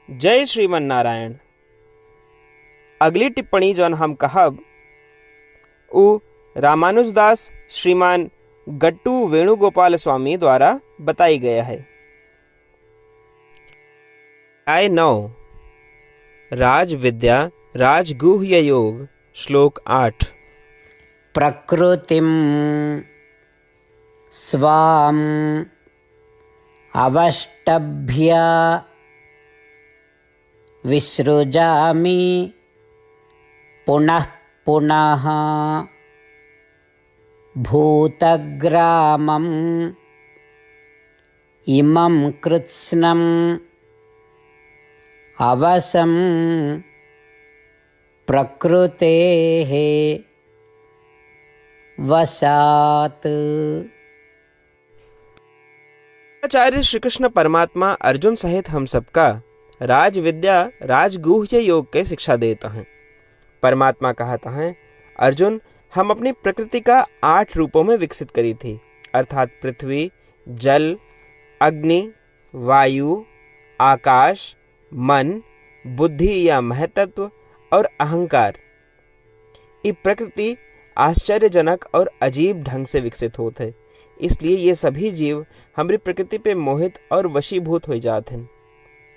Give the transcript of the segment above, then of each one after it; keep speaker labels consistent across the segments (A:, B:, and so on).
A: जय श्रीमन नारायण। अगली टिप्पणी जौन हम कहब उ रामानुजदास श्रीमान गट्टू वेणुगोपाल स्वामी द्वारा बताई गया है। अध्याय 9 राज विद्या राजगुह्य योग श्लोक 8।
B: प्रकृतिं स्वाम् अवष्टभ्य विसृजामि पुनः पुनः भूतग्रामम् इमं कृत्स्नम् अवसं प्रकृतेः वशात्।
A: आचार्य श्री कृष्ण परमात्मा अर्जुन सहित हम सबका राज विद्या राजगुह्य योग के शिक्षा देता है। परमात्मा कहता है, अर्जुन, हम अपनी प्रकृति का 8 रूपों में विकसित करी थी, अर्थात पृथ्वी, जल, अग्नि, वायु, आकाश, मन, बुद्धि या महतत्व और अहंकार। ये प्रकृति आश्चर्यजनक और अजीब ढंग से विकसित होते है, इसलिए ये सभी जीव हमारी प्रकृति पे मोहित और वशीभूत हो जाते हैं।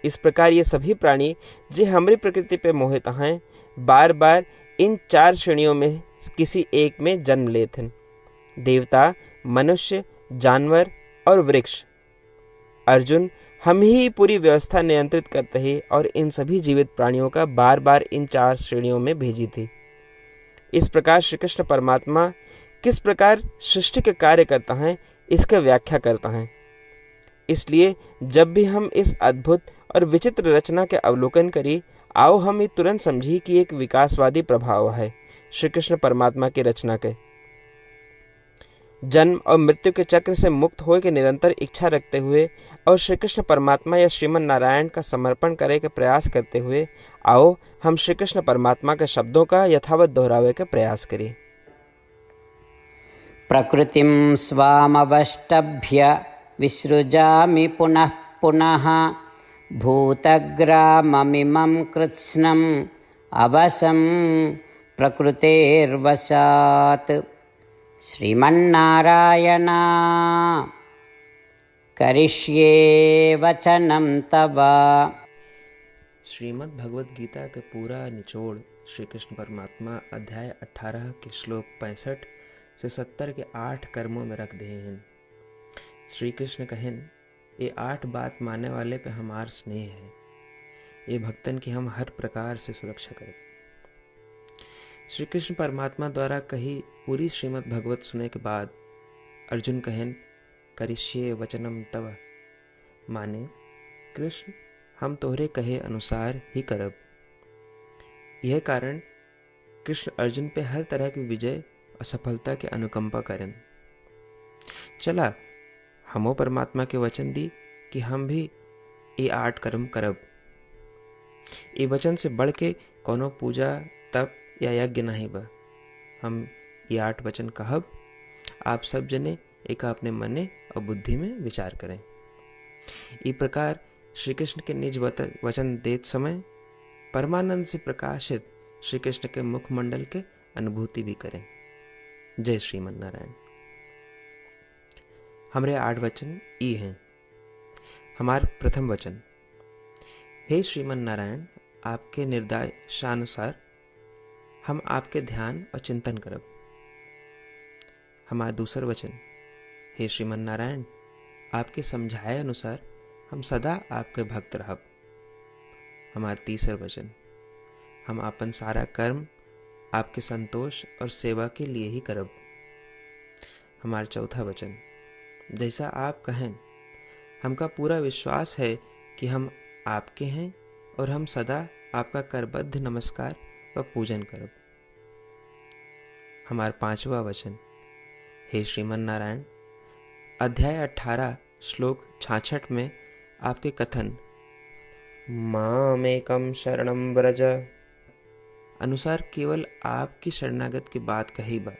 A: इस प्रकार ये सभी प्राणी जो हमारी प्रकृति पे मोहित हैं, बार बार इन 4 श्रेणियों में किसी एक में जन्म लेते हैं, देवता, मनुष्य, जानवर और वृक्ष। अर्जुन, हम ही पूरी व्यवस्था नियंत्रित करते हैं और इन सभी जीवित प्राणियों का बार बार इन 4 श्रेणियों में भेजी थी। इस प्रकार श्री कृष्ण परमात्मा किस प्रकार सृष्टि के कार्य करता है, इसका व्याख्या करता है। इसलिए जब भी हम इस अद्भुत और विचित्र रचना के अवलोकन करी, आओ हम ये तुरंत समझी कि एक विकासवादी प्रभाव है श्री कृष्ण परमात्मा की रचना के। जन्म और मृत्यु के चक्र से मुक्त होने की निरंतर इच्छा रखते हुए और श्री कृष्ण परमात्मा या श्रीमन नारायण का समर्पण करे के प्रयास करते हुए, आओ हम श्री कृष्ण परमात्मा के शब्दों का यथावत दोहरावे का प्रयास करें।
B: प्रकृतिं स्वामवष्टभ्य विसृजामि पुनः पुनः भूतग्राममिमं कृत्स्नम् अवसं प्रकृतेर्वशात्। श्रीमन्नारायण करिष्ये वचनं तव।
A: श्रीमद् भगवद गीता का पूरा निचोड़ श्री कृष्ण परमात्मा अध्याय 18 के श्लोक 65 से 70 के 8 कर्मों में रख दिए हैं। श्री कृष्ण कहन, ये 8 बात मानने वाले पे हमार स्नेह है, ये भक्तन की हम हर प्रकार से सुरक्षा करें। श्री कृष्ण परमात्मा द्वारा कही पूरी श्रीमद् भगवत सुने के बाद अर्जुन कहन, करिष्ये वचनम तव, माने कृष्ण, हम तोहरे कहे अनुसार ही करब। यह कारण कृष्ण अर्जुन पे हर तरह की विजय और सफलता के अनुकंपा करें। चला हमो परमात्मा के वचन दी कि हम भी ये 8 कर्म करब। ये वचन से बढ़ के कोनो पूजा, तप या यज्ञ नहीं बा। हम ये 8 वचन कहब, आप सब जने एक अपने मने और बुद्धि में विचार करें। इस प्रकार श्री कृष्ण के निज वचन देत समय परमानंद से प्रकाशित श्री कृष्ण के मुखमंडल के अनुभूति भी करें। जय श्रीमन नारायण। हमारे 8 वचन ई हैं। हमार प्रथम वचन, हे श्रीमन नारायण, आपके निर्देशानुसार हम आपके ध्यान और चिंतन करब। हमारा दूसर वचन, हे श्रीमन नारायण, आपके समझाए अनुसार हम सदा आपके भक्त रहब। हमारा तीसर वचन, हम अपन सारा कर्म आपके संतोष और सेवा के लिए ही करब। हमारा चौथा वचन, जैसा आप कहें, हमका पूरा विश्वास है कि हम आपके हैं और हम सदा आपका करबद्ध नमस्कार व पूजन करब। हमारा 5वां वचन, हे श्रीमन नारायण, अध्याय 18 श्लोक 66 में आपके कथन मामेकं शरणं व्रज अनुसार केवल आपकी शरणागत की बात कही बा।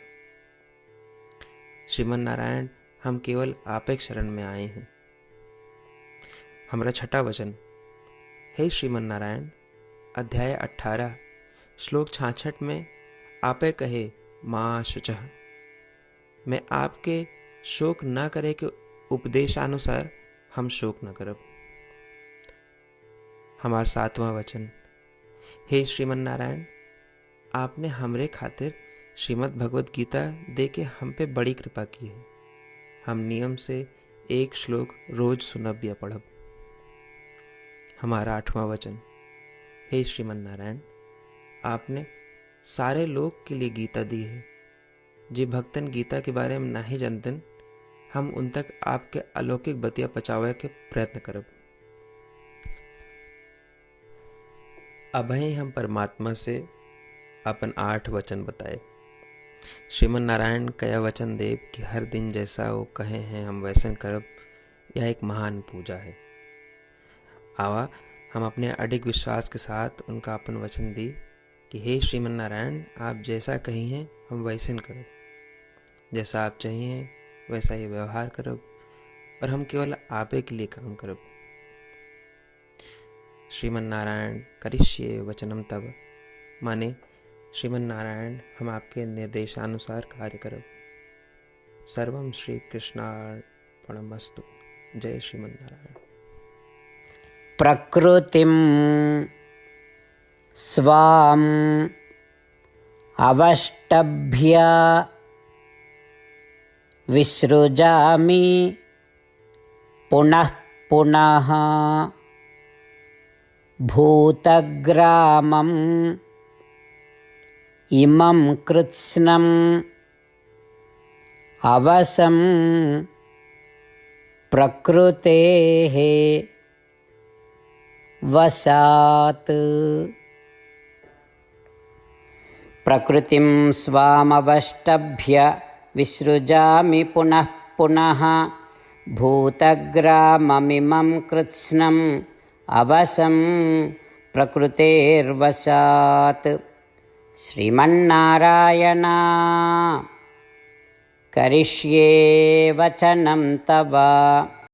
A: श्रीमन नारायण, हम केवल आप एक शरण में आए हैं। हमारा छठा वचन, हे श्रीमन नारायण, अध्याय 18 श्लोक 66 में आपे कहे माँ शुचः, मैं आपके शोक न करे के उपदेशानुसार हम शोक न करब। हमार 7वां वचन, हे श्रीमन नारायण, आपने हमरे खातिर श्रीमद् भगवद गीता दे के हम पे बड़ी कृपा की है। हम नियम से एक श्लोक रोज सुनब या पढ़ब। हमारा 8वां वचन, हे श्रीमन नारायण, आपने सारे लोग के लिए गीता दी है। जे भक्तन गीता के बारे में नहीं जानतन, हम उन तक आपके अलौकिक बतिया पहुंचावे के प्रयत्न करब। अभय हम परमात्मा से अपन 8 वचन बताए। श्रीमन नारायण कया वचन देव कि हर दिन जैसा वो कहे हैं हम वैसा करब, यह एक महान पूजा है। आवा हम अपने अडिग विश्वास के साथ उनका अपन वचन दी कि हे श्रीमन नारायण, आप जैसा कही हैं हम वैसे करब, जैसा आप चाहिए वैसा ही व्यवहार करब और हम केवल आपे के लिए काम करब। श्रीमन नारायण करिष्ये वचनम तब, माने श्रीमन नारायण हम आपके निर्देशानुसार कार्य करब। सर्वम श्री कृष्णार्पणमस्तु। जय श्रीमन नारायण।
B: प्रकृतिं स्वाम् अवष्टभ्य विसृजामि पुनः पुनः भूतग्रामम् इमं कृत्स्नम् अवसं प्रकृतेः वशात्। प्रकृतिं स्वामवष्टभ्य विसृजामि पुनः पुनः भूतग्राममिमं कृत्स्नम् अवसं प्रकृतेर्वशात्। श्रीमन्नारायण करिष्ये वचनं तव।